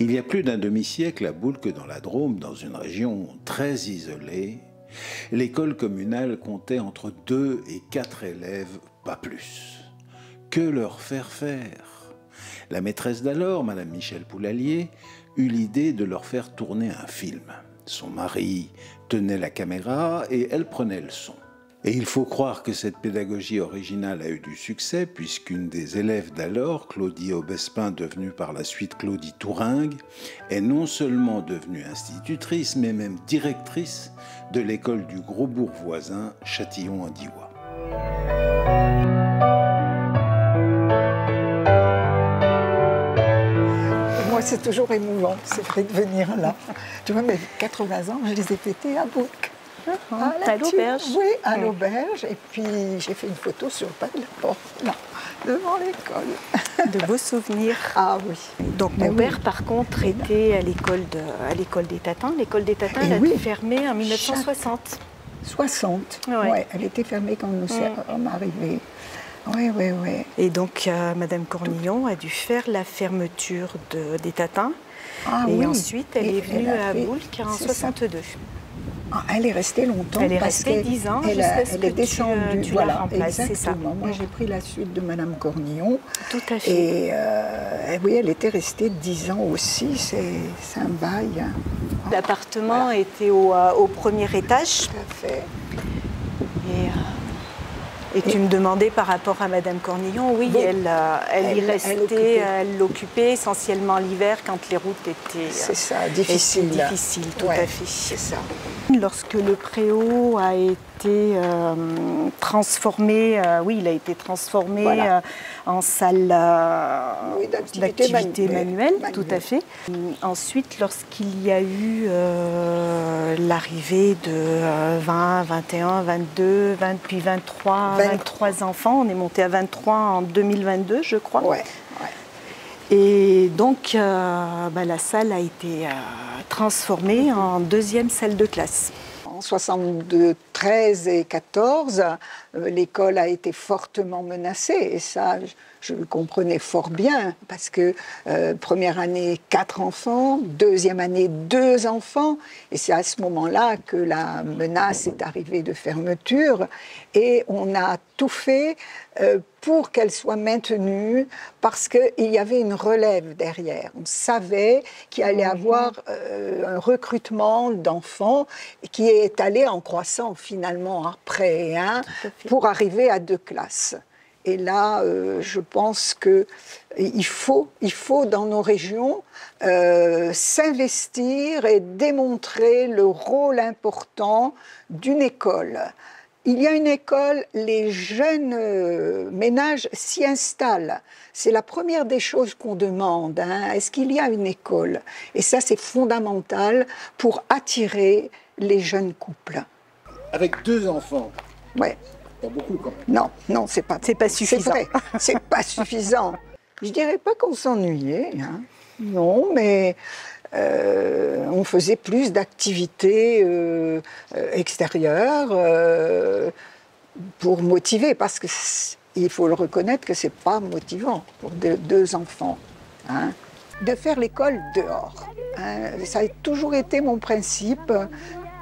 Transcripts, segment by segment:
Il y a plus d'un demi-siècle, à Boulques, dans la Drôme, dans une région très isolée, l'école communale comptait entre 2 et 4 élèves, pas plus. Que leur faire? La maîtresse d'alors, Madame Michel Poulalier, eut l'idée de leur faire tourner un film. Son mari tenait la caméra et elle prenait le son. Et il faut croire que cette pédagogie originale a eu du succès, puisqu'une des élèves d'alors, Claudie Aubespin, devenue par la suite Claudie Touringue, est non seulement devenue institutrice, mais même directrice de l'école du gros bourg voisin, Châtillon-en-Diois. Moi, c'est toujours émouvant, c'est vrai de venir là. Tu vois, mes 80 ans, je les ai fêtés à Boulques. À l'auberge. Oui, à l'auberge. Et puis, j'ai fait une photo sur le pas de la porte, là, devant l'école. De beaux souvenirs. Ah oui. Donc, mon père, par contre, était à l'école des Tatins. L'école des Tatins, elle a été fermée en 1960. 60, ouais. Ouais, elle était fermée quand nous sommes arrivés. Oui, oui, oui. Et donc, Madame Cornillon a dû faire la fermeture des Tatins. Ah, et oui. ensuite, elle est venue à Boulques en 62. Ah, elle est restée longtemps. Elle est restée 10 ans jusqu'à ce que tu la remplaces, c'est ça. Moi, j'ai pris la suite de Madame Cornillon. Tout à fait. Et oui, elle était restée 10 ans aussi. C'est un bail. L'appartement était au premier étage. Tout à fait. Et tu me demandais par rapport à Madame Cornillon, oui, elle y restait, elle l'occupait essentiellement l'hiver quand les routes étaient difficiles, tout à fait. C'est ça. Lorsque le préau a été transformé, il a été transformé en salle d'activité manuelle, tout à fait. Ensuite, lorsqu'il y a eu l'arrivée de 20, 21, 22, 20, puis 23 enfants, on est monté à 23 en 2022, je crois. Ouais. Et donc, la salle a été transformée en deuxième salle de classe. En 73 et 14, l'école a été fortement menacée. Et ça, je le comprenais fort bien, parce que première année, 4 enfants, deuxième année, 2 enfants. Et c'est à ce moment-là que la menace est arrivée de fermeture. Et on a tout fait pour qu'elle soit maintenue, parce qu'il y avait une relève derrière. On savait qu'il allait avoir un recrutement d'enfants qui est allé en croissant finalement après, pour arriver à 2 classes. Et là, je pense qu'il faut dans nos régions s'investir et démontrer le rôle important d'une école. Il y a une école, les jeunes ménages s'y installent. C'est la première des choses qu'on demande. Est-ce qu'il y a une école? Et ça, c'est fondamental pour attirer les jeunes couples. Avec 2 enfants? Ouais. Pas beaucoup quand même. Non, c'est pas suffisant. C'est vrai, c'est pas suffisant. Je dirais pas qu'on s'ennuyait, non, mais on faisait plus d'activités extérieures pour motiver, parce qu'il faut le reconnaître que c'est pas motivant pour 2 enfants. De faire l'école dehors. Ça a toujours été mon principe.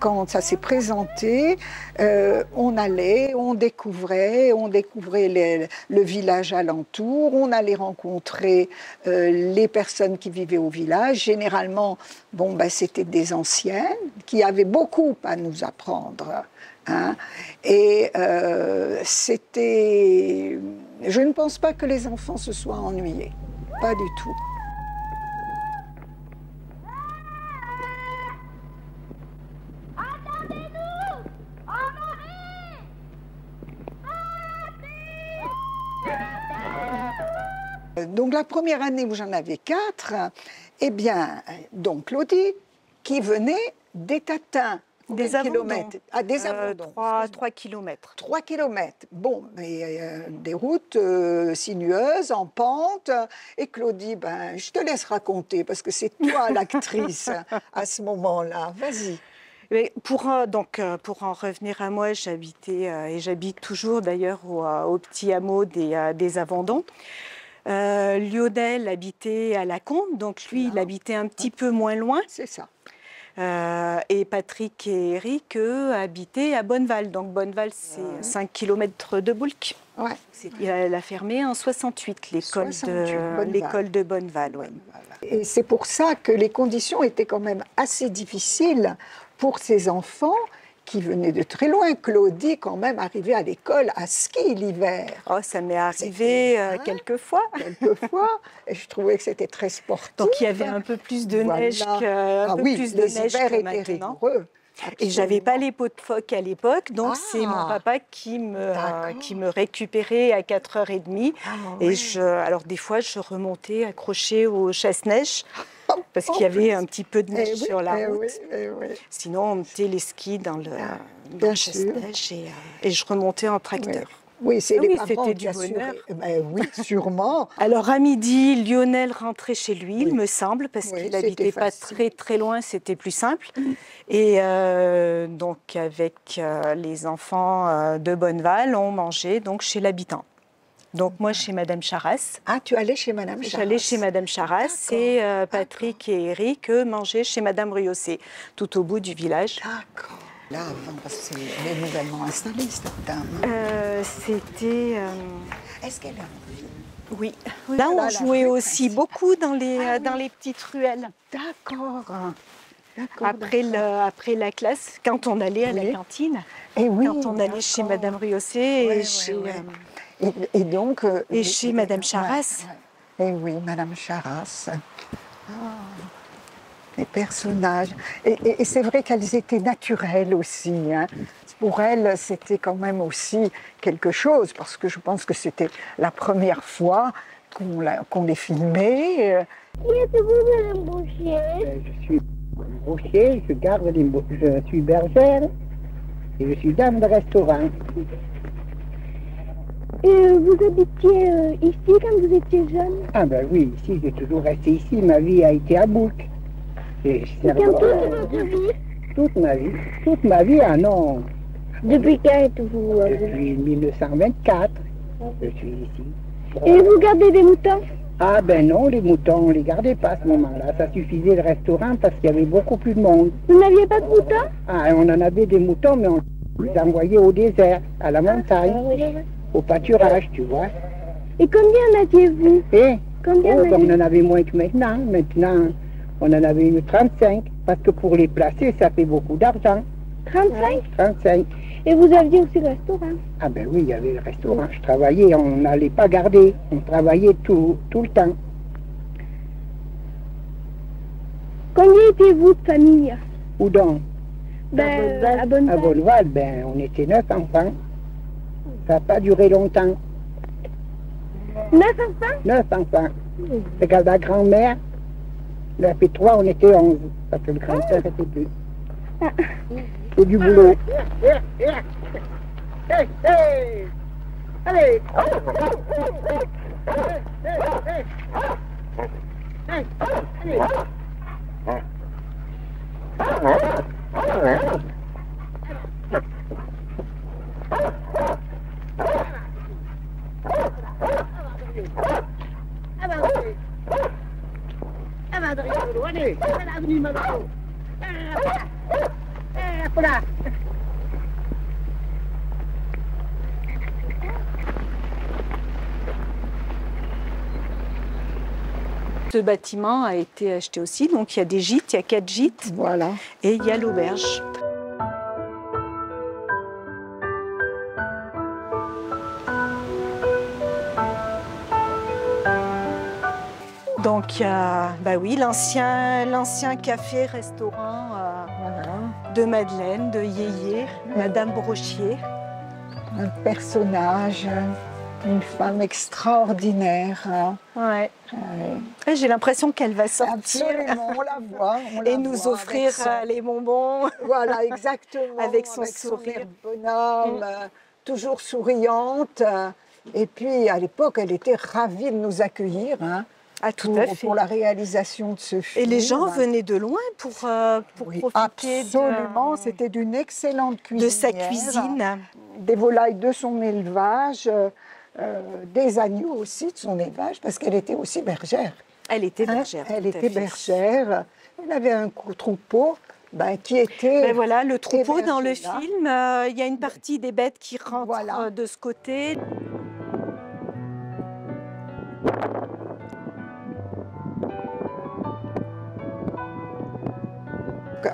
Quand ça s'est présenté, on allait, on découvrait le village alentour, on allait rencontrer les personnes qui vivaient au village. Généralement, c'était des anciennes qui avaient beaucoup à nous apprendre. Et c'était... Je ne pense pas que les enfants se soient ennuyés, pas du tout. Donc la première année où j'en avais 4, donc Claudie, qui venait des Tatins. Des kilomètres? Des abandons. 3 kilomètres. 3 kilomètres. Bon, mais des routes sinueuses, en pente. Et Claudie, je te laisse raconter, parce que c'est toi l'actrice à ce moment-là. Vas-y. Mais pour en revenir à moi, j'habitais et j'habite toujours d'ailleurs au petit hameau des Avandons. Lionel habitait à La Combe, donc lui, il habitait un petit peu moins loin. C'est ça. Et Patrick et Eric, eux, habitaient à Bonneval. Donc Bonneval, c'est 5 km de Boulques. Ouais. Elle a fermé en 68, l'école de Bonneval. Ouais. Et c'est pour ça que les conditions étaient quand même assez difficiles pour ces enfants qui venaient de très loin. Claudie, quand même, arrivait à l'école à ski l'hiver. Oh, ça m'est arrivé quelques fois. Quelquefois, et je trouvais que c'était très sportif. Donc il y avait un peu plus de neige les hivers étaient rigoureux. Et j'avais pas les pots de phoque à l'époque, donc c'est mon papa qui me récupérait à 4h30. Alors des fois, je remontais accrochée au chasse-neige parce qu'il y avait un petit peu de neige sur la route. Sinon, on mettait les skis dans le chasse-neige et je remontais en tracteur. Oui, c'était du bonheur. Oui, sûrement. Alors à midi, Lionel rentrait chez lui, il me semble, parce qu'il n'habitait pas très très loin, c'était plus simple. Et donc avec les enfants de Bonneval, on mangeait donc chez l'habitant. Donc moi chez Madame Charras. Ah, tu allais chez Madame Charras? J'allais chez Madame Charras et Patrick et Eric, eux, mangeaient chez Madame Ruyossé, tout au bout du village. D'accord. Là, avant, parce qu'elle est nouvellement installée, cette dame. C'était... Est-ce qu'elle a envie? Oui. Là, on jouait aussi beaucoup dans les petites ruelles. D'accord. Après la classe, quand on allait à la cantine, quand on allait chez Madame Ruyossé et donc chez Madame Charras. Et oui, Madame Charras. Les personnages. Et c'est vrai qu'elles étaient naturelles aussi. Hein. Pour elles, c'était quand même aussi quelque chose, parce que je pense que c'était la première fois qu'on les filmait. Qui êtes-vous, Madame Brochet? Je suis Brochet, je suis bergère et je suis dame de restaurant. Vous habitiez ici quand vous étiez jeune? Ah ben oui, ici, j'ai toujours resté ici. Ma vie a été à Boulques. Toute votre vie? Toute ma vie, ah non. Depuis quand êtes-vous? Depuis 1924, je suis ici. Et vous gardez des moutons? Ah ben non, les moutons, on les gardait pas à ce moment-là. Ça suffisait le restaurant parce qu'il y avait beaucoup plus de monde. Vous n'aviez pas de moutons? Ah, on en avait des moutons, mais on les envoyait au désert, à la montagne, au pâturage, tu vois. Et combien en aviez-vous? On en avait moins que maintenant. Maintenant, on en avait eu 35, parce que pour les placer, ça fait beaucoup d'argent. 35? 35. Et vous aviez aussi le restaurant? Ah ben oui, il y avait le restaurant. Je travaillais, on n'allait pas garder. On travaillait tout le temps. Combien étiez-vous de famille? Où donc? À Bonneval. À Bonneval, on était 9 enfants. Ça n'a pas duré longtemps. 9 enfants? 9 enfants. Regarde la grand-mère, elle a fait 3, on était 11, parce que le grand-père était 2. C'est du boulot. Allez! Ce bâtiment a été acheté aussi, donc il y a des gîtes, il y a 4 gîtes, voilà. Et il y a l'auberge. Donc, l'ancien café-restaurant de Madeleine, de Yéyé, Madame Brochier. Un personnage, une femme extraordinaire. Ouais. J'ai l'impression qu'elle va sortir. Absolument, on la voit. Et nous offrir les bonbons. Voilà, exactement. Avec son sourire. Bonhomme, toujours souriante. Et puis, à l'époque, elle était ravie de nous accueillir. Hein. Ah, tout à fait. Pour la réalisation de ce film. Et les gens venaient de loin pour profiter absolument. C'était d'une excellente cuisinière. De sa cuisine. Des volailles de son élevage, des agneaux aussi de son élevage, parce qu'elle était aussi bergère. Elle était bergère. Elle était bergère. Elle avait un troupeau qui était... Ben voilà, le troupeau dans le là. film, il y a une partie des bêtes qui rentrent de ce côté.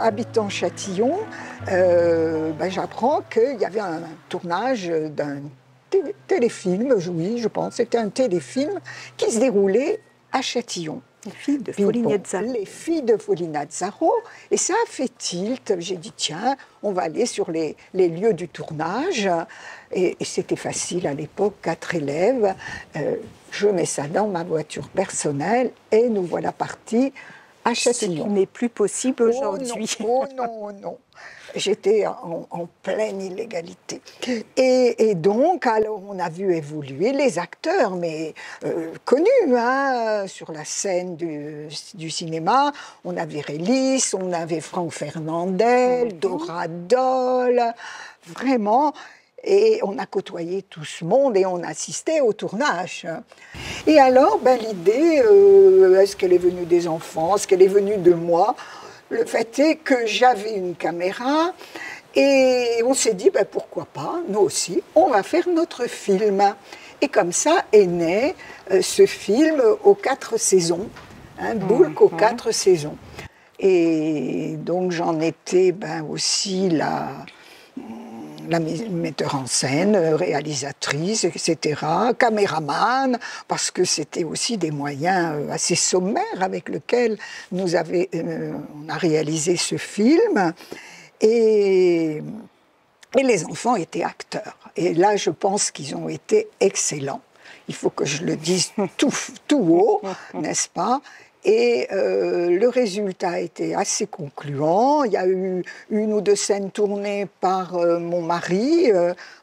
Habitant Châtillon, j'apprends qu'il y avait un tournage d'un téléfilm, oui, je pense, c'était un téléfilm qui se déroulait à Châtillon. Les filles de Folignazzaro. Les filles de Folignazzaro. Et ça a fait tilt. J'ai dit, tiens, on va aller sur les lieux du tournage. Et c'était facile à l'époque, 4 élèves. Je mets ça dans ma voiture personnelle et nous voilà partis à Châtillon. Ce n'est plus possible aujourd'hui. Oh non, non. J'étais en pleine illégalité. Et donc, alors, on a vu évoluer les acteurs, mais connus, sur la scène du cinéma. On avait Rélis, on avait Franck Fernandel, Dora Dole, vraiment. Et on a côtoyé tout ce monde et on assistait au tournage. Et alors, l'idée, est-ce qu'elle est venue des enfants, est-ce qu'elle est venue de moi? Le fait est que j'avais une caméra et on s'est dit, pourquoi pas, nous aussi, on va faire notre film. Et comme ça est né ce film aux 4 saisons, Boulk aux 4 saisons. Et donc j'en étais aussi la metteur en scène, réalisatrice, etc., caméraman, parce que c'était aussi des moyens assez sommaires avec lesquels on a réalisé ce film. Et les enfants étaient acteurs. Et là, je pense qu'ils ont été excellents. Il faut que je le dise tout haut, n'est-ce pas? Et le résultat était assez concluant. Il y a eu 1 ou 2 scènes tournées par mon mari,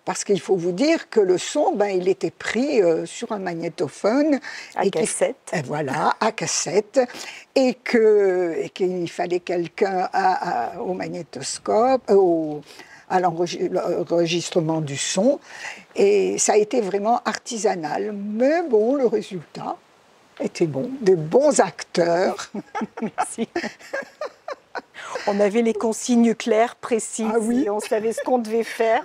parce qu'il faut vous dire que le son, il était pris sur un magnétophone. À cassette. Voilà, à cassette. Et qu'il fallait quelqu'un au magnétoscope, à l'enregistrement du son. Et ça a été vraiment artisanal. Mais bon, le résultat était bon, de bons acteurs. Merci. On avait les consignes claires, précises, et on savait ce qu'on devait faire,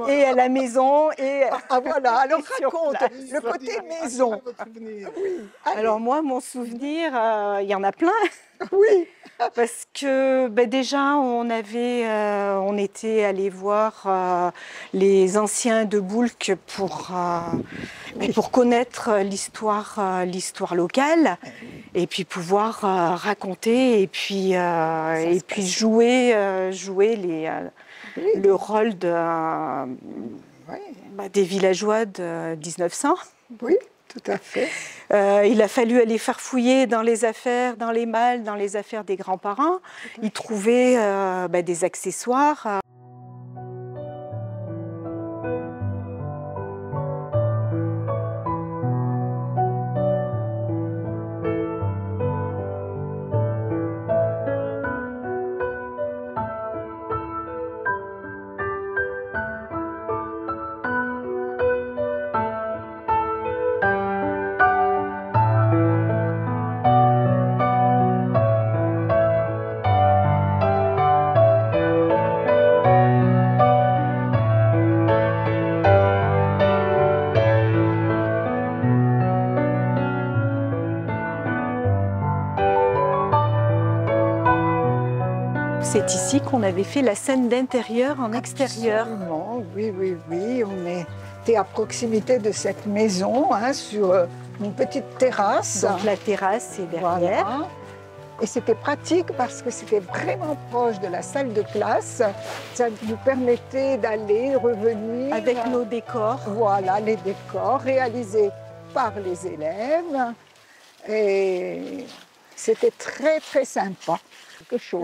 et à la maison, et voilà, alors raconte, le côté maison. Oui. Alors moi, mon souvenir, il y en a plein. Oui. Parce que déjà, on était allé voir les anciens de Boulk pour connaître l'histoire locale et puis pouvoir raconter et puis jouer le rôle des villageois de 1900. Oui. Tout à fait. Il a fallu aller farfouiller dans les affaires, dans les malles, dans les affaires des grands-parents, y trouver des accessoires. C'est ici qu'on avait fait la scène d'intérieur en extérieur. Absolument, oui, oui, oui. On était à proximité de cette maison, sur une petite terrasse. Donc la terrasse est derrière. Voilà. Et c'était pratique parce que c'était vraiment proche de la salle de classe. Ça nous permettait d'aller, revenir. Avec nos décors. Voilà, les décors réalisés par les élèves. Et c'était très, très sympa.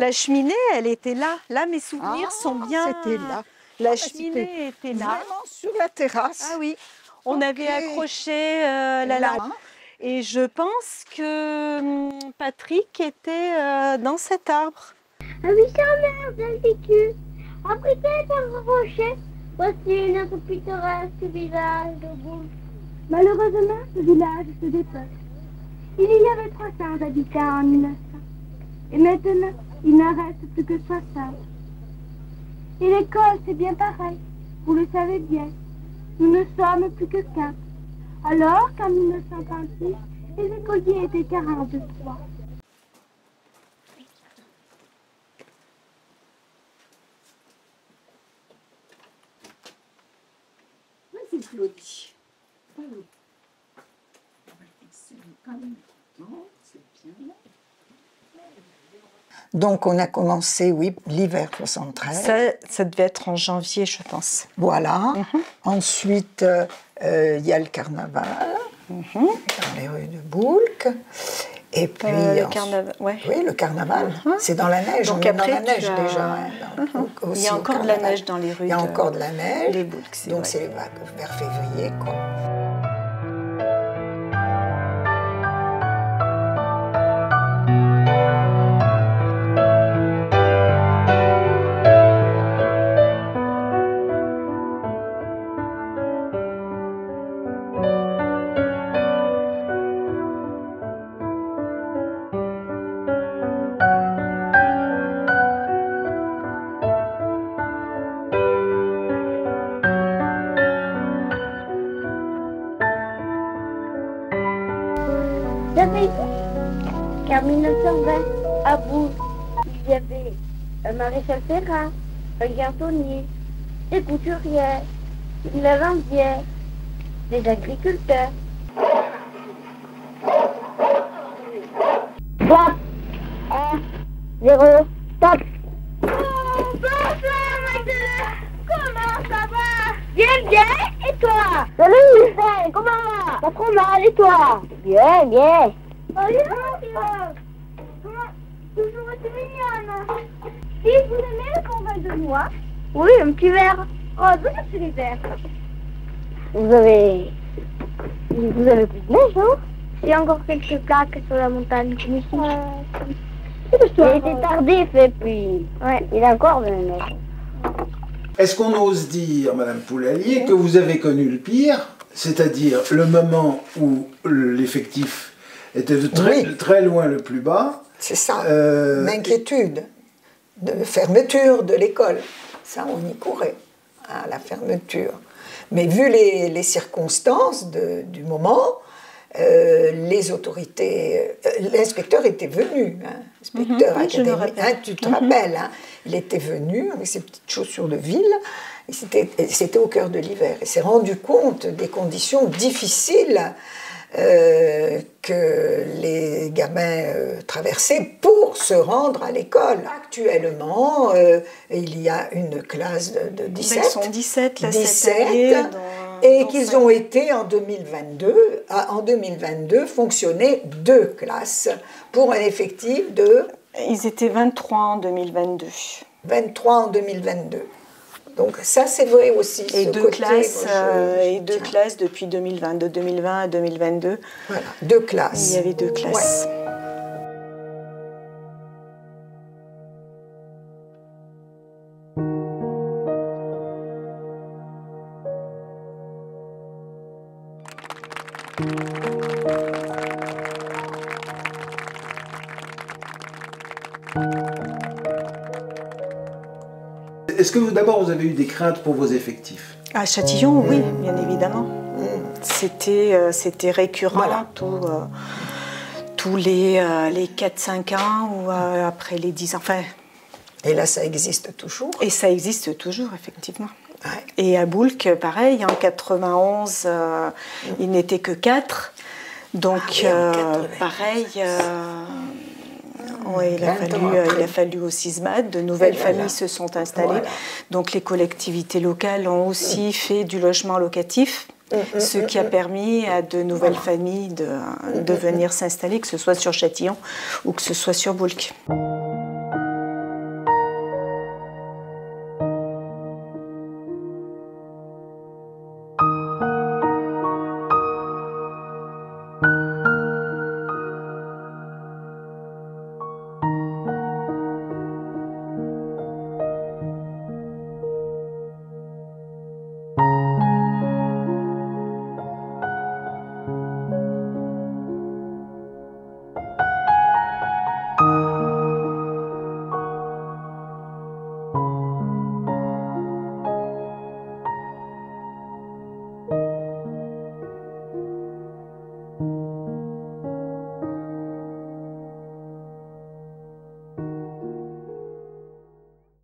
La cheminée, elle était là. Là, mes souvenirs sont bien. C'était là. La cheminée était là. Vraiment sur la terrasse. Ah oui. On avait accroché la lampe. Et je pense que Patrick était dans cet arbre. Ah oui, sa mère d'altitude. Après qu'elle est accrochée, voici notre pittoresque village de Boulk. Malheureusement, ce village se dépeuple. Il y avait 300 habitants en 1900. Et maintenant, il n'en reste plus que 60. Et l'école, c'est bien pareil. Vous le savez bien. Nous ne sommes plus que 4. Alors qu'en 1936, les écoliers étaient 43. Vas-y, Claudie. Donc, on a commencé, oui, l'hiver 73. Ça devait être en janvier, je pense. Voilà. Ensuite, il y a le carnaval dans les rues de Boulques. Et puis, le carnaval, ouais. Oui, le carnaval. C'est dans la neige. Donc on est dans après, la neige tu as... déjà. Il y a encore de la neige dans les rues. Il y a encore de la neige. Les Boulques, donc c'est vers février, quoi. J'avais qu'en 1920, à Bourg, il y avait un maréchal Ferrat, un garçonnier, des couturières, une lavandière, des agriculteurs. 3, 1, 0, stop! Oh, bonsoir, Magdalena! Comment ça va? Bien, bien, et toi? Salut, Lucien, comment va? Pas trop mal, et toi? Bien, bien. Oh, toujours aussi mignonne. Si vous aimez le conval de noix? Oui, un petit verre. Oh, donnez-moi les verres. Vous avez plus de neige, non? Il y a encore quelques plaques sur la montagne, comme ici. Il était tardif, et puis... Ouais, il y a encore de la neige. Est-ce qu'on ose dire, Madame Poulalier, que vous avez connu le pire, c'est-à-dire le moment où l'effectif était de très loin le plus bas? C'est ça, l'inquiétude de fermeture de l'école. Ça, on y courait, à la fermeture. Mais vu les circonstances du moment, les autorités... l'inspecteur était venu, l'inspecteur académique, tu te rappelles, il était venu avec ses petites chaussures de ville, et c'était au cœur de l'hiver. Il s'est rendu compte des conditions difficiles que les gamins traversaient pour se rendre à l'école. Actuellement, il y a une classe de 17. Ils sont 17, là, cette année, et qu'ils ont été en 2022 fonctionner 2 classes pour un effectif de... Ils étaient 23 en 2022. 23 en 2022. Donc ça, c'est vrai aussi. Et 2 classes, classes depuis 2020, de 2020 à 2022. Voilà, 2 classes. Il y avait 2 classes. Ouais. Est-ce que d'abord vous avez eu des craintes pour vos effectifs? À Châtillon, oui, bien évidemment. C'était récurrent, voilà. Tous les 4-5 ans ou après les 10 ans. Enfin, et là, ça existe toujours. Et ça existe toujours, effectivement. Ouais. Et à Boulques, pareil, en 91, il n'était que 4. Donc, pareil... Oui, il a fallu au SISMAT, de nouvelles familles se sont installées. Voilà. Donc les collectivités locales ont aussi fait du logement locatif, ce qui a permis à de nouvelles familles de venir s'installer, que ce soit sur Châtillon ou que ce soit sur Boulques.